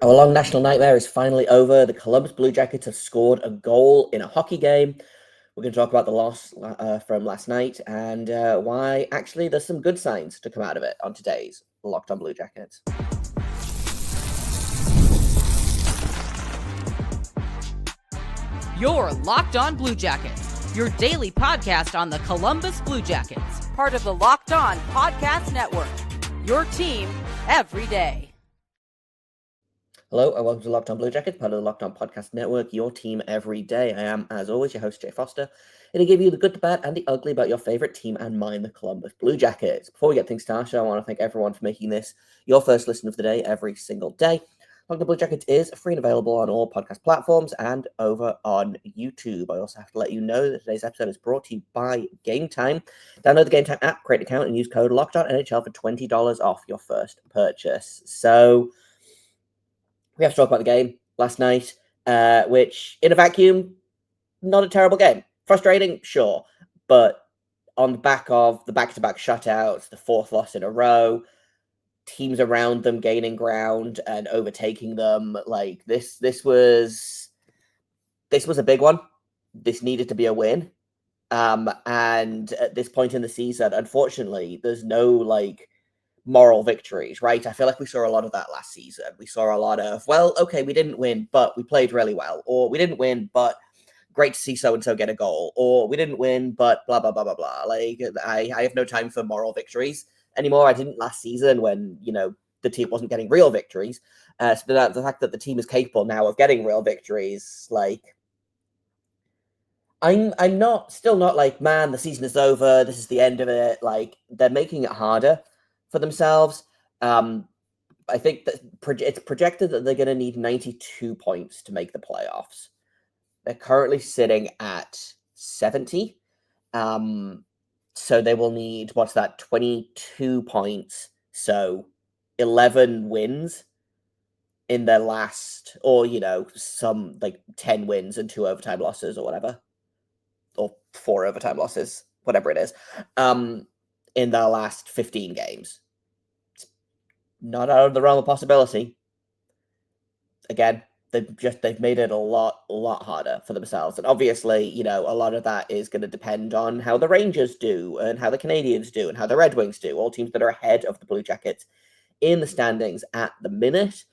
Our long national nightmare is finally over. The Columbus Blue Jackets have scored a goal in a hockey game. We're going to talk about the loss from last night and why actually there's some good signs to come out of it on today's Locked on Blue Jackets. You're Locked on Blue Jackets, your daily podcast on the Columbus Blue Jackets, part of the Locked on Podcast Network, your team every day. Hello and welcome to Locked on Blue Jackets, part of the Locked on Podcast Network, your team every day. I am, as always, your host, Jay Foster, and I give you the good, the bad, and the ugly about your favorite team and mine, the Columbus Blue Jackets. Before we get things started, I want to thank everyone for making this your first listen of the day every single day. Locked on Blue Jackets is free and available on all podcast platforms and over on YouTube. I also have to let you know that today's episode is brought to you by Game Time. Download the Game Time app, create an account, and use code LOCKEDONNHL for $20 off your first purchase. So we have to talk about the game last night, which, in a vacuum, not a terrible game. Frustrating, sure, but on the back of the back-to-back shutouts, the fourth loss in a row, teams around them gaining ground and overtaking them, like this was a big one. This needed to be a win, and at this point in the season, unfortunately, there's no moral victories, right? I feel like we saw a lot of that last season. We saw a lot of, well, okay, we didn't win, but we played really well. Or we didn't win, but great to see so-and-so get a goal. Or we didn't win, but blah, blah, blah, blah, blah. Like, I have no time for moral victories anymore. I didn't last season when, the team wasn't getting real victories. So the fact that the team is capable now of getting real victories, I'm still not like, man, the season is over. This is the end of it. Like, they're making it harder for themselves. I think that it's projected that they're going to need 92 points to make the playoffs. They're currently sitting at 70. So they will need, 22 points. So 11 wins in their last, or, some 10 wins and 2 overtime losses or whatever. Or 4 overtime losses, whatever it is. In their last 15 games. It's not out of the realm of possibility. Again, they've made it a lot harder for themselves. And obviously, a lot of that is going to depend on how the Rangers do and how the Canadians do and how the Red Wings do, all teams that are ahead of the Blue Jackets in the standings at the minute.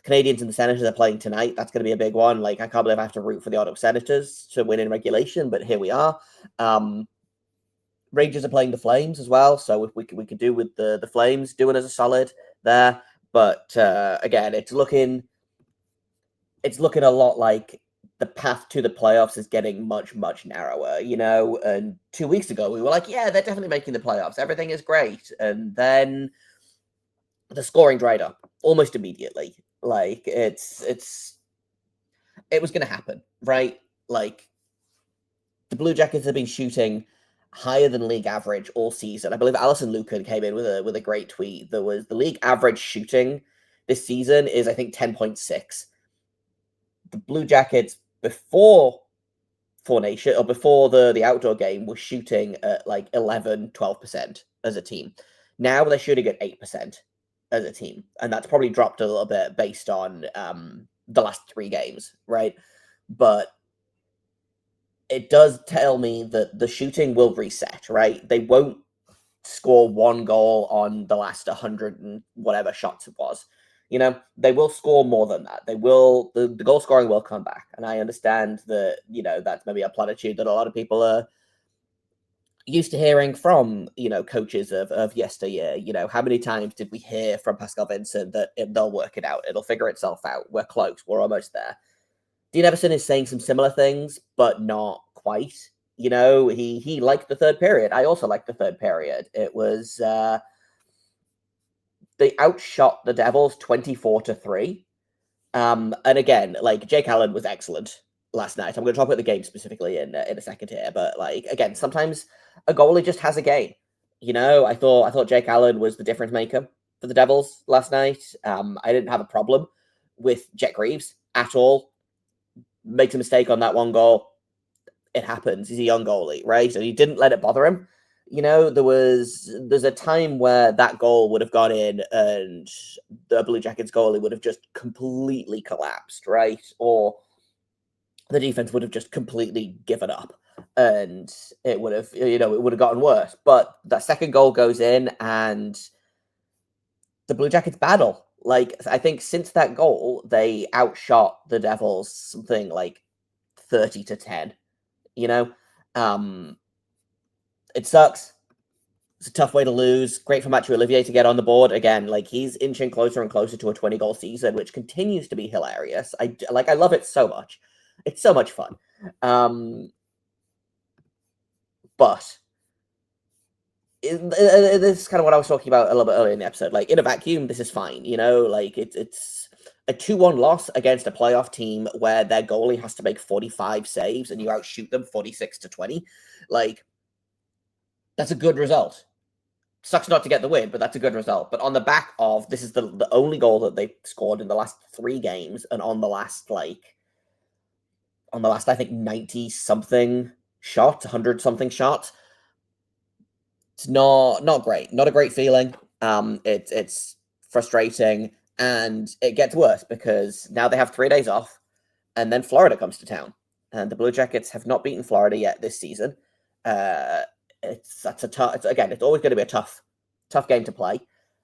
Canadians and the Senators are playing tonight. That's going to be a big one. Like, I can't believe I have to root for the Ottawa Senators to win in regulation, but here we are. Rangers are playing the Flames as well, so if we could do with the Flames doing as a solid there. But again, it's looking a lot like the path to the playoffs is getting much narrower, And 2 weeks ago, we were like, yeah, they're definitely making the playoffs. Everything is great, and then the scoring dried up almost immediately. Like it was going to happen, right? Like the Blue Jackets have been shooting higher than league average all season. I believe Alison Lucan came in with a great tweet. There was the league average shooting this season is, I think, 10.6. The Blue Jackets before Four Nation or before the outdoor game was shooting at 11-12% as a team. Now they're shooting at 8% as a team, and that's probably dropped a little bit based on the last 3 games, right? But it does tell me that the shooting will reset, right? They won't score 1 goal on the last 100 and whatever shots it was. They will score more than that. They will, the goal scoring will come back. And I understand that, that's maybe a platitude that a lot of people are used to hearing from, coaches of yesteryear. How many times did we hear from Pascal Vincent that they'll work it out? It'll figure itself out. We're close. We're almost there. Dean Everson is saying some similar things, but not quite. He liked the third period. I also liked the third period. It was they outshot the Devils 24-3. And again, Jake Allen was excellent last night. I'm going to talk about the game specifically in a second here, but again, sometimes a goalie just has a game. I thought Jake Allen was the difference maker for the Devils last night. I didn't have a problem with Jet Greaves at all. Makes a mistake on that 1 goal. It happens. He's a young goalie, right? And he didn't let it bother him. there's a time where that goal would have gone in and the Blue Jackets goalie would have just completely collapsed, right? Or the defense would have just completely given up and it would have, it would have gotten worse. But that second goal goes in and the Blue Jackets battle. Like, I think since that goal, they outshot the Devils something like 30-10, you know? It sucks. It's a tough way to lose. Great for Mathieu Olivier to get on the board again. Like, he's inching closer and closer to a 20-goal season, which continues to be hilarious. I love it so much. It's so much fun. But this is kind of what I was talking about a little bit earlier in the episode. Like, in a vacuum, this is fine. Like it's a 2-1 loss against a playoff team where their goalie has to make 45 saves and you outshoot them 46-20. Like, that's a good result. Sucks not to get the win, but that's a good result. But on the back of, this is the only goal that they've scored in the last 3 games, and on the last, I think, 90-something shot, 100-something shot. It's not great. Not a great feeling. It's frustrating, and it gets worse because now they have 3 days off, and then Florida comes to town. And the Blue Jackets have not beaten Florida yet this season. It's always going to be a tough game to play.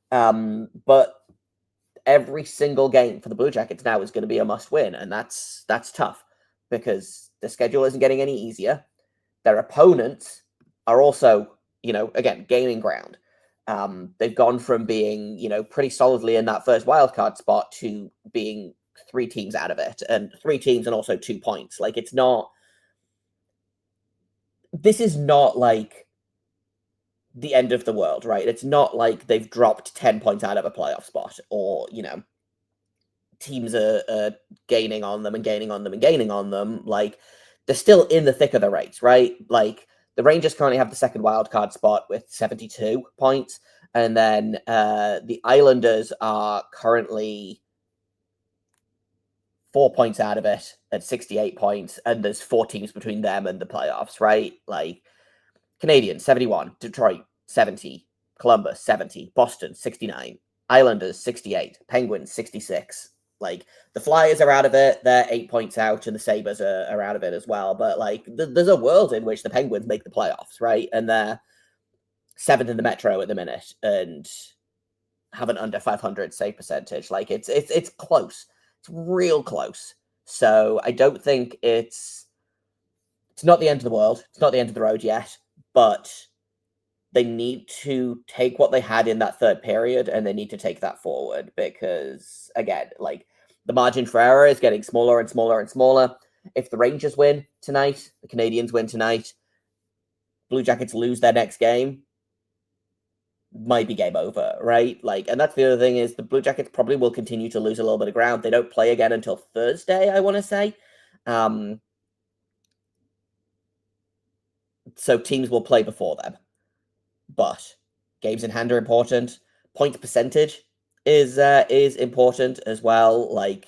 But every single game for the Blue Jackets now is going to be a must win, and that's tough because the schedule isn't getting any easier. Their opponents are also, again, gaining ground. They've gone from being, pretty solidly in that first wildcard spot to being 3 teams out of it, and 3 teams and also 2 points. Like, this is not like the end of the world, right? It's not like they've dropped 10 points out of a playoff spot, or, teams are gaining on them and gaining on them and gaining on them. Like, they're still in the thick of the race, right? Like, the Rangers currently have the second wildcard spot with 72 points, and then the Islanders are currently 4 points out of it at 68 points, and there's 4 teams between them and the playoffs, right? Like, Canadiens, 71, Detroit, 70, Columbus, 70, Boston, 69, Islanders, 68, Penguins, 66. Like, the Flyers are out of it, they're 8 points out, and the Sabres are out of it as well. But, like, there's a world in which the Penguins make the playoffs, right? And they're 7th in the Metro at the minute, and have an under 500 save percentage. Like, it's close. It's real close. So I don't think it's not the end of the world. It's not the end of the road yet, but they need to take what they had in that third period and they need to take that forward because, again, like, the margin for error is getting smaller and smaller and smaller. If the Rangers win tonight, the Canadiens win tonight, Blue Jackets lose their next game, might be game over, right? Like, and that's the other thing is the Blue Jackets probably will continue to lose a little bit of ground. They don't play again until Thursday, I want to say. So teams will play before them. But games in hand are important. Point percentage is important as well. Like,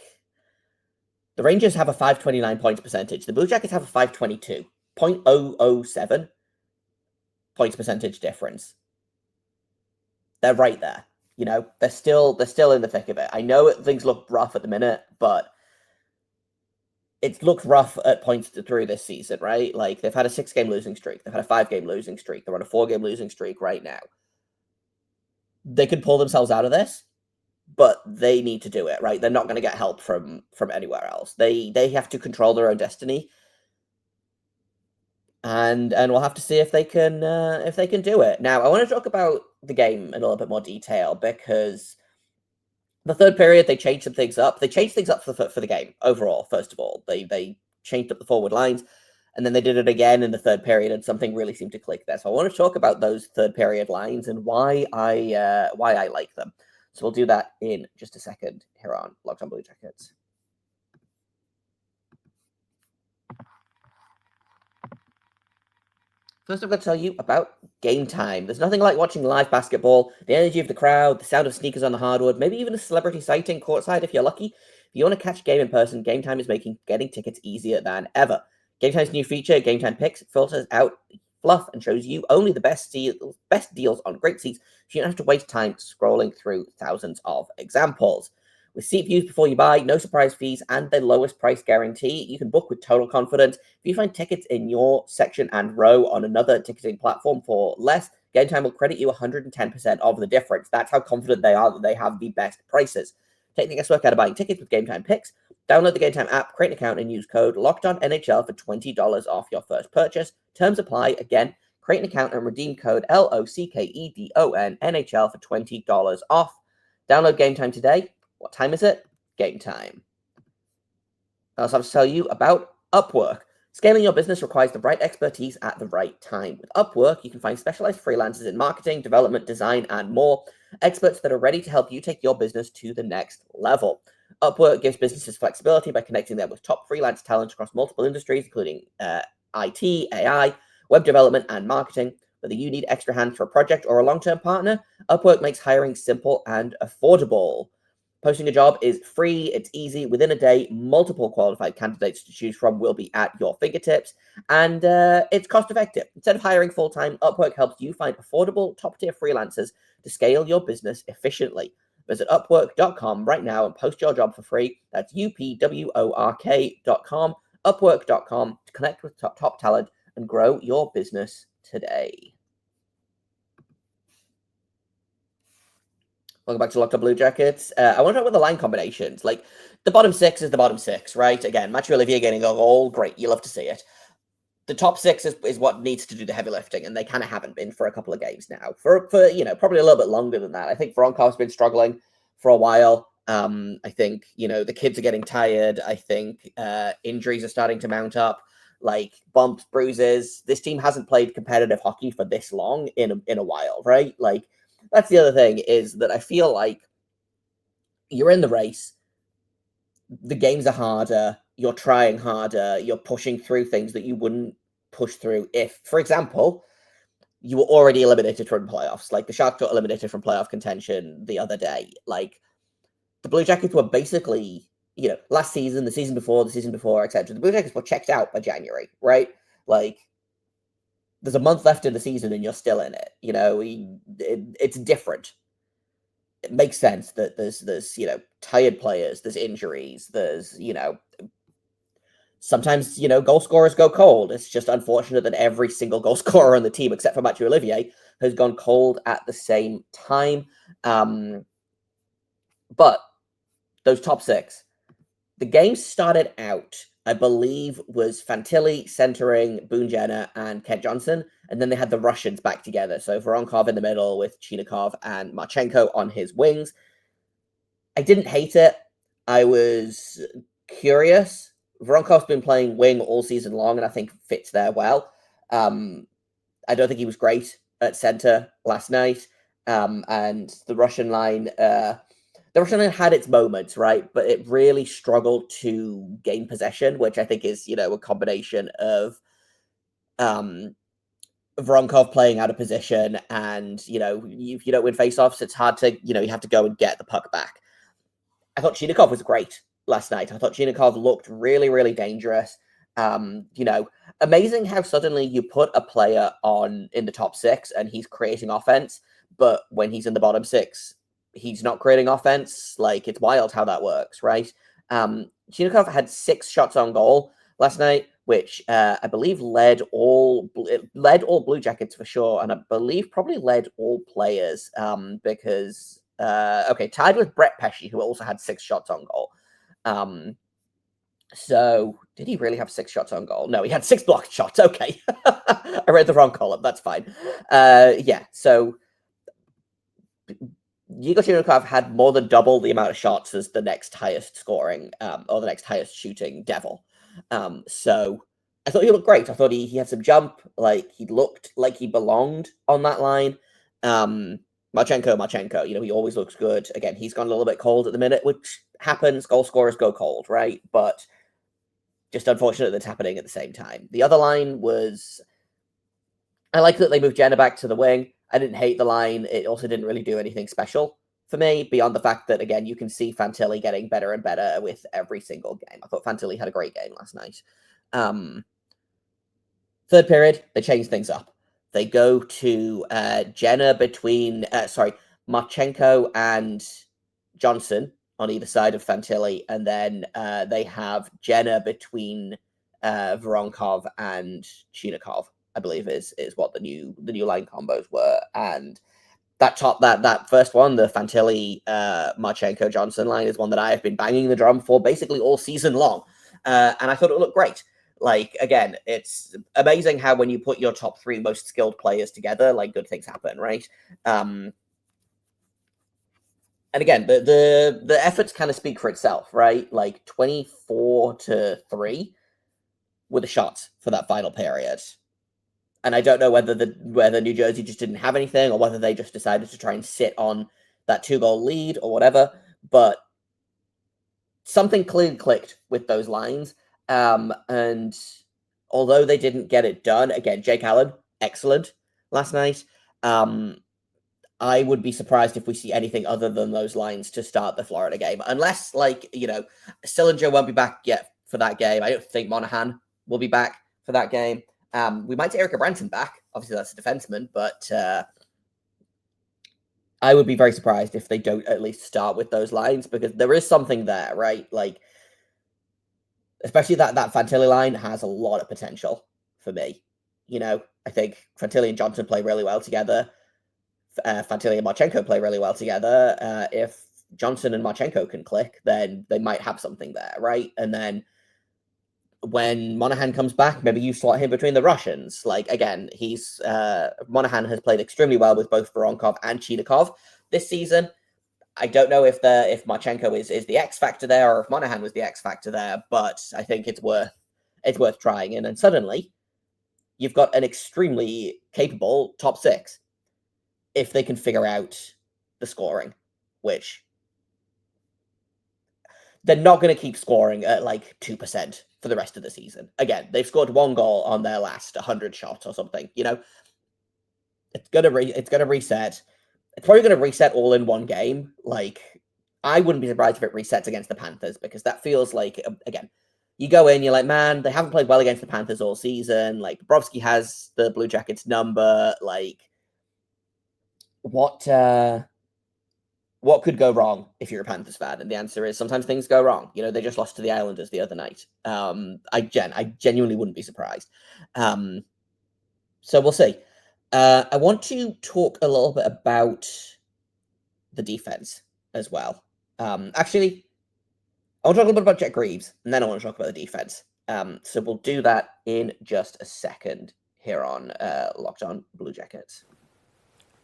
the Rangers have a 529 points percentage. The Blue Jackets have a 522. 0.007 points percentage difference. They're right there. They're still in the thick of it. I know things look rough at the minute, but it's looked rough at points through this season, right? Like, they've had a 6-game losing streak. They've had a 5-game losing streak. They're on a 4-game losing streak right now. They could pull themselves out of this, but they need to do it, right? They're not going to get help from anywhere else. They have to control their own destiny. And we'll have to see if they can do it. Now, I want to talk about the game in a little bit more detail because the third period, they changed some things up. They changed things up for the game overall, first of all. They changed up the forward lines, and then they did it again in the third period, and something really seemed to click there. So I want to talk about those third period lines and why I like them. So we'll do that in just a second here on Locked On Blue Jackets. First, I'm going to tell you about Game Time. There's nothing like watching live basketball, the energy of the crowd, the sound of sneakers on the hardwood, maybe even a celebrity sighting courtside if you're lucky. If you want to catch a game in person, Game Time is making getting tickets easier than ever. Game Time's new feature, Game Time Picks, filters out fluff and shows you only the best deals on great seats, so you don't have to waste time scrolling through thousands of examples. With seat views before you buy, no surprise fees, and the lowest price guarantee, you can book with total confidence. If you find tickets in your section and row on another ticketing platform for less, Game Time will credit you 110% of the difference. That's how confident they are that they have the best prices. Take the guesswork out of buying tickets with Game Time Picks. Download the Game Time app, create an account, and use code LOCKEDONNHL for $20 off your first purchase. Terms apply. Again, create an account and redeem code LOCKEDONNHL for $20 off. Download Game Time today. What time is it? Game time. I also have to tell you about Upwork. Scaling your business requires the right expertise at the right time. With Upwork, you can find specialized freelancers in marketing, development, design, and more. Experts that are ready to help you take your business to the next level. Upwork gives businesses flexibility by connecting them with top freelance talent across multiple industries, including IT, AI, web development, and marketing. Whether you need extra hands for a project or a long-term partner, Upwork makes hiring simple and affordable. Posting a job is free, it's easy. Within a day, multiple qualified candidates to choose from will be at your fingertips, and it's cost-effective. Instead of hiring full-time, Upwork helps you find affordable, top-tier freelancers to scale your business efficiently. Visit Upwork.com right now and post your job for free. That's UPWORK.com, Upwork.com, to connect with top talent and grow your business today. Welcome back to Locked On Blue Jackets. I want to talk about the line combinations. Like, the bottom six is the bottom six, right? Again, Matthew Olivier getting a goal, great. You love to see it. The top six is what needs to do the heavy lifting, and they kind of haven't been for a couple of games now. For probably a little bit longer than that. I think Voronkov's been struggling for a while. I think, the kids are getting tired. I think injuries are starting to mount up, like bumps, bruises. This team hasn't played competitive hockey for this long in a while, right? Like, that's the other thing, is that I feel like you're in the race. The games are harder. You're trying harder. You're pushing through things that you wouldn't push through if, for example, you were already eliminated from playoffs. Like, the Sharks got eliminated from playoff contention the other day. Like, the Blue Jackets were basically, last season, the season before, etc. The Blue Jackets were checked out by January, right? Like, there's a month left in the season and you're still in it. It's different. It makes sense that there's tired players, there's injuries, there's sometimes goal scorers go cold. It's just unfortunate that every single goal scorer on the team, except for Matthew Olivier, has gone cold at the same time. But those top six, the game started out, I believe, was Fantilli centering Boone Jenner and Kent Johnson, and then they had the Russians back together. So Voronkov in the middle with Chinikov and Marchenko on his wings. I didn't hate it. I was curious. Voronkov's been playing wing all season long, and I think fits there well. I don't think he was great at center last night. And the Russian line... the Russian line had its moments, right? But it really struggled to gain possession, which I think is, a combination of Voronkov playing out of position and, if you don't win faceoffs, it's hard to, you have to go and get the puck back. I thought Chinikov was great last night. I thought Chinikov looked really, really dangerous. Amazing how suddenly you put a player in the top six and he's creating offense, but when he's in the bottom six, he's not creating offense. Like, it's wild how that works, right? Chinikov had 6 shots on goal last night, which I believe led all Blue Jackets for sure, and I believe probably led all players because tied with Brett Pesce, who also had 6 shots on goal. So did he really have 6 shots on goal? No, he had 6 blocked shots. Okay, I read the wrong column. That's fine. So Yegor Chinikov had more than double the amount of shots as the next highest scoring or the next highest shooting Devil. So I thought he looked great. I thought he had some jump. Like, he looked like he belonged on that line. Marchenko, he always looks good. Again, he's gone a little bit cold at the minute, which happens. Goal scorers go cold, right? But just unfortunate that's happening at the same time. The other line was... I like that they moved Jenner back to the wing. I didn't hate the line. It also didn't really do anything special for me, beyond the fact that, again, you can see Fantilli getting better and better with every single game. I thought Fantilli had a great game last night. Third period, they changed things up. They go to Jenner between, Marchenko and Johnson on either side of Fantilli, and then they have Jenner between Voronkov and Chinikov, I believe is what the new line combos were. And that first one, the Fantilli Marchenko Johnson line, is one that I have been banging the drum for basically all season long, and I thought it looked great. Like, again, it's amazing how when you put your top three most skilled players together, like, good things happen, right? And again, the efforts kind of speak for itself, right? Like 24-3 were the shots for that final period. And I don't know whether New Jersey just didn't have anything or whether they just decided to try and sit on that 2-goal lead or whatever, but something clearly clicked with those lines. And although they didn't get it done, again, Jake Allen, excellent last night. I would be surprised if we see anything other than those lines to start the Florida game, unless, like, Sillinger won't be back yet for that game. I don't think Monahan will be back for that game. We might see Erica Branson back. Obviously, that's a defenseman, but I would be very surprised if they don't at least start with those lines, because there is something there, right? Like, especially that Fantilli line has a lot of potential for me. I think Fantilli and Johnson play really well together. Fantilli and Marchenko play really well together. If Johnson and Marchenko can click, then they might have something there, right? And then when Monahan comes back, maybe you slot him between the Russians. Like, again, Monahan has played extremely well with both Voronkov and Chinikov this season. I don't know if Marchenko is the X factor there, or if Monahan was the X factor there, but I think it's worth trying. And then suddenly you've got an extremely capable top six if they can figure out the scoring, which they're not going to keep scoring at like 2% for the rest of the season. Again, they've scored 1 goal on their last 100 shots or something. It's gonna reset. It's probably going to reset all in one game. Like, I wouldn't be surprised if it resets against the Panthers, because that feels like, again, you go in, you're like, man, they haven't played well against the Panthers all season. Like, Bobrovsky has the Blue Jackets number. Like, what could go wrong if you're a Panthers fan? And the answer is sometimes things go wrong. They just lost to the Islanders the other night. I genuinely wouldn't be surprised. So we'll see. I want to talk a little bit about the defense as well. Actually, I want to talk a little bit about Jet Greaves, and then I want to talk about the defense. So we'll do that in just a second here on Locked On Blue Jackets.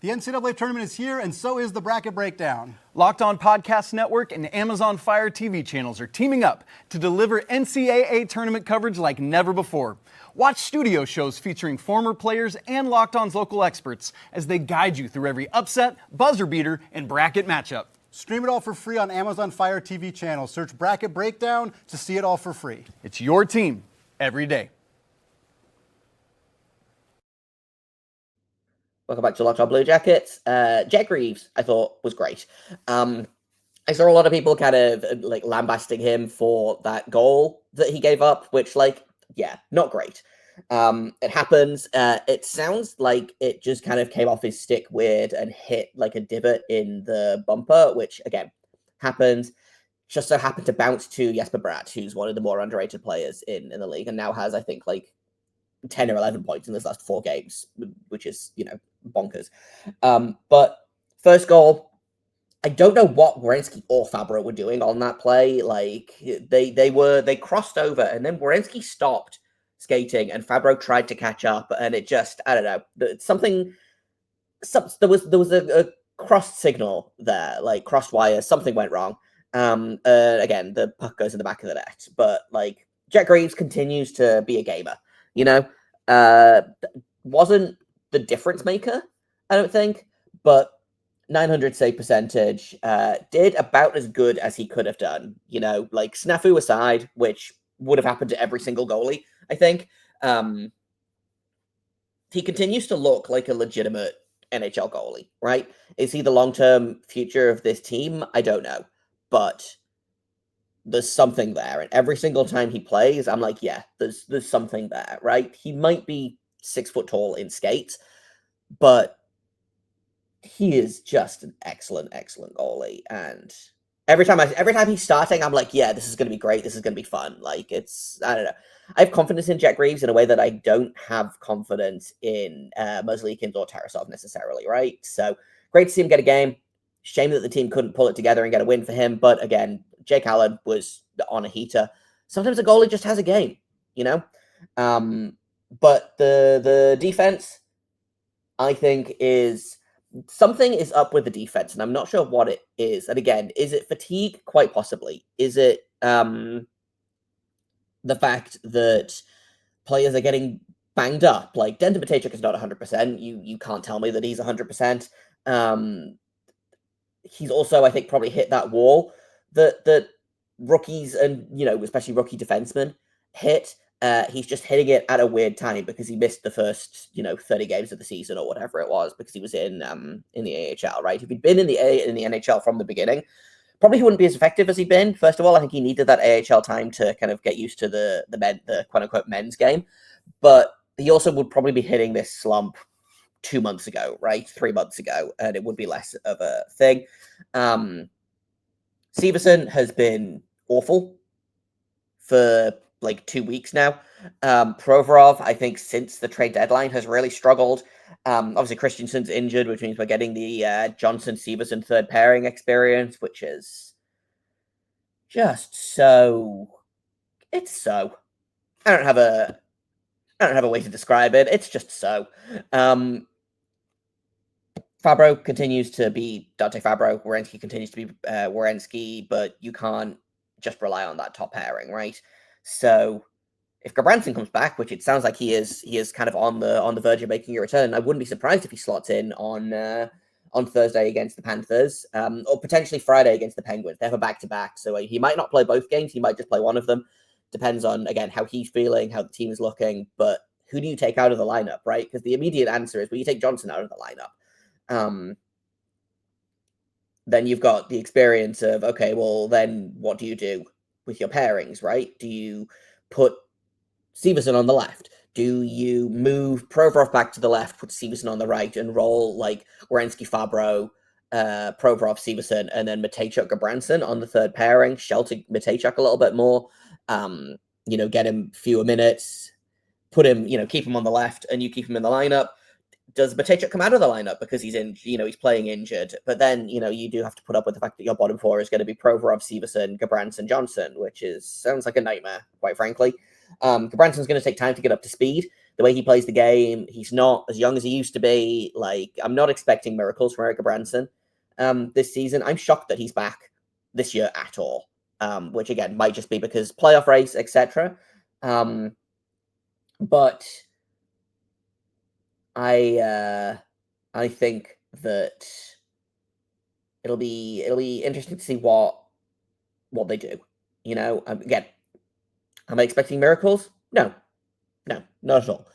The NCAA tournament is here, and so is the bracket breakdown. Locked On Podcast Network and Amazon Fire TV channels are teaming up to deliver NCAA tournament coverage like never before. Watch studio shows featuring former players and Locked On's local experts as they guide you through every upset, buzzer beater, and bracket matchup. Stream it all for free on Amazon Fire TV channel. Search Bracket Breakdown to see it all for free. It's your team every day. Welcome back to Locked On Blue Jackets. Jet Greaves, I thought, was great. I saw a lot of people kind of like lambasting him for that goal that he gave up, which, like, yeah, not great. It happens. It sounds like it just kind of came off his stick weird and hit like a divot in the bumper, which, again, happens. Just so happened to bounce to Jesper Bratt, who's one of the more underrated players in the league, and now has, I think, like 10 or 11 points in his last 4 games, which is, bonkers. But first goal, I don't know what Werenski or Fabro were doing on that play. Like, they crossed over, and then Werenski stopped skating, and Fabro tried to catch up, and it just, I don't know, there was a crossed signal there, like crossed wires, something went wrong. Again, the puck goes in the back of the net, but like Jet Greaves continues to be a gamer. Wasn't the difference maker, I don't think, but 900 save percentage, did about as good as he could have done, like snafu aside, which would have happened to every single goalie, I think. He continues to look like a legitimate NHL goalie, right? Is he the long-term future of this team? I don't know, but there's something there, and every single time he plays, I'm like, yeah, there's something there, right? He might be 6 foot tall in skates, but he is just an excellent goalie, and every time he's starting, I'm like, yeah, this is gonna be great. This is gonna be fun. Like, I don't know. I have confidence in Jet Greaves in a way that I don't have confidence in Muslikins or Tarasov necessarily, right? So great to see him get a game. Shame that the team couldn't pull it together and get a win for him. But again, Jake Allen was on a heater. Sometimes a goalie just has a game, you know? But the defense, I think, is something is up with the defense, and I'm not sure what it is. And again, is it fatigue? Quite possibly. Is it the fact that players are getting banged up? Like, Denton Matejchuk is not 100%. You can't tell me that he's 100%. He's also, I think, probably hit that wall that rookies and, especially rookie defensemen hit. He's just hitting it at a weird time because he missed the first, 30 games of the season or whatever it was because he was in the AHL, right? If he'd been in the NHL from the beginning, probably he wouldn't be as effective as he'd been. First of all, I think he needed that AHL time to kind of get used to the quote unquote men's game, but he also would probably be hitting this slump 2 months ago, right? 3 months ago, and it would be less of a thing. Severson has been awful for like 2 weeks now. Provorov, I think, since the trade deadline has really struggled. Obviously, Christensen's injured, which means we're getting the Johnson-Severson third pairing experience, which is just so. It's so. I don't have a way to describe it. It's just so. Fabro continues to be Dante Fabro. Werenski continues to be Werenski, but you can't just rely on that top pairing, right? So if Gabranson comes back, which it sounds like he is kind of on the verge of making a return, I wouldn't be surprised if he slots in on Thursday against the Panthers, or potentially Friday against the Penguins. They have a back-to-back, so he might not play both games. He might just play one of them. Depends on, again, how he's feeling, how the team is looking. But who do you take out of the lineup, right? Because the immediate answer is, well, you take Johnson out of the lineup. Then you've got the experience of, okay, well, then what do you do with your pairings, right? Do you put Severson on the left? Do you move Provorov back to the left, put Severson on the right, and roll like Werenski, Fabro, Provorov, Severson, and then Matejchuk, Gabranson on the third pairing, shelter Matejchuk a little bit more, get him fewer minutes, put him, keep him on the left, and you keep him in the lineup. Does Matejchuk come out of the lineup because he's in, he's playing injured? But then, you do have to put up with the fact that your bottom four is going to be Provorov, Severson, Gabranson, Johnson, which sounds like a nightmare, quite frankly. Gabranson's going to take time to get up to speed. The way he plays the game, he's not as young as he used to be. Like, I'm not expecting miracles from Erik Gabranson this season. I'm shocked that he's back this year at all, which again might just be because playoff race, etc. But I think that it'll be interesting to see what they do. Again, am I expecting miracles? No, not at all.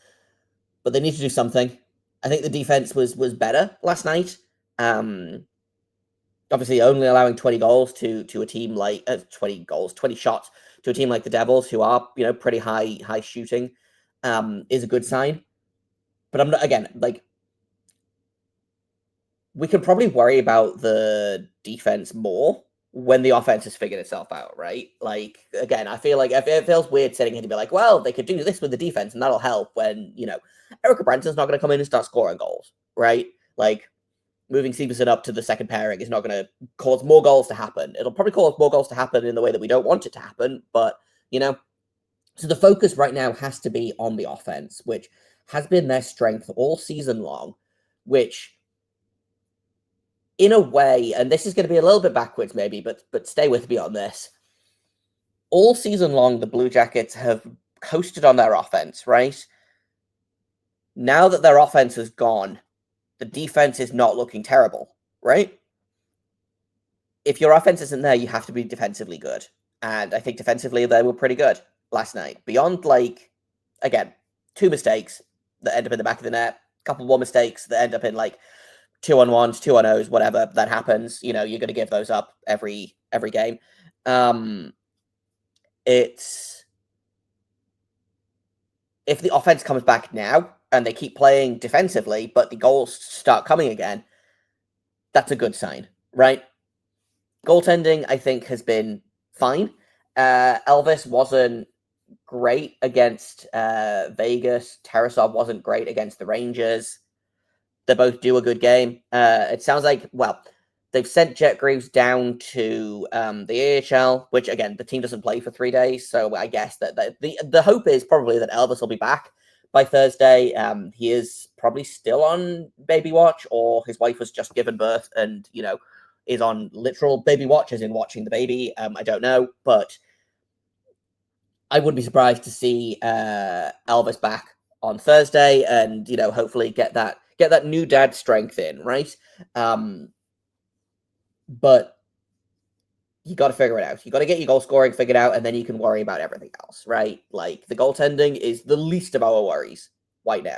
But they need to do something. I think the defense was better last night. Obviously, only allowing 20 goals to a team like 20 shots to a team like the Devils, who are pretty high shooting, is a good sign. But I'm not, again, like, we can probably worry about the defense more when the offense has figured itself out, right? Like, again, I feel like it feels weird sitting here to be like, well, they could do this with the defense and that'll help when, Erik Branson's not going to come in and start scoring goals, right? Like, moving Severson up to the second pairing is not going to cause more goals to happen. It'll probably cause more goals to happen in the way that we don't want it to happen, but, so the focus right now has to be on the offense, which has been their strength all season long, which in a way, and this is going to be a little bit backwards maybe, but stay with me on this. All season long, the Blue Jackets have coasted on their offense, right? Now that their offense is gone, the defense is not looking terrible, right? If your offense isn't there, you have to be defensively good. And I think defensively, they were pretty good last night. Beyond, like, again, 2 mistakes that end up in the back of the net, a couple more mistakes that end up in, like, 2-on-1s, 2-on-0s, whatever, that happens. You're going to give those up every game. It's... If the offense comes back now, and they keep playing defensively, but the goals start coming again, that's a good sign, right? Goaltending, I think, has been fine. Elvis wasn't great against Vegas. Tarasov wasn't great against the Rangers. They both do a good game. It sounds like, well, they've sent Jet Greaves down to the AHL, which, again, the team doesn't play for 3 days. So I guess that the hope is probably that Elvis will be back by Thursday. He is probably still on baby watch, or his wife was just given birth and, is on literal baby watch, as in watching the baby. I don't know, but I wouldn't be surprised to see Elvis back on Thursday, and hopefully get that new dad strength in, right? But you got to figure it out. You got to get your goal scoring figured out, and then you can worry about everything else, right? Like, the goaltending is the least of our worries right now.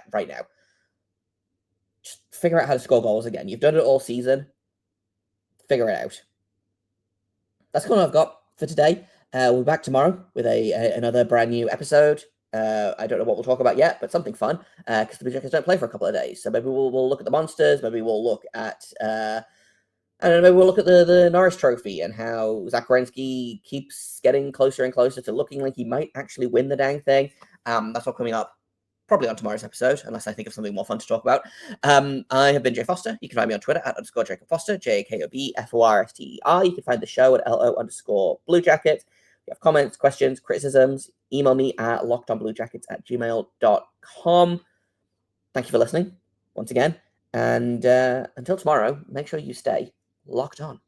Just figure out how to score goals again. You've done it all season. Figure it out. That's all I've got for today. We'll be back tomorrow with another brand new episode. I don't know what we'll talk about yet, but something fun, because the Blue Jackets don't play for a couple of days. So maybe we'll look at the Monsters. Maybe we'll look at I don't know. Maybe we'll look at the Norris Trophy and how Zach Werenski keeps getting closer and closer to looking like he might actually win the dang thing. That's all coming up probably on tomorrow's episode, unless I think of something more fun to talk about. I have been Jay Foster. You can find me on Twitter at _Jacob Foster, JAKOBFORSTER. You can find the show at LO_Blue Jacket. If you have comments, questions, criticisms, email me at lockedonbluejackets@gmail.com. Thank you for listening once again. And until tomorrow, make sure you stay locked on.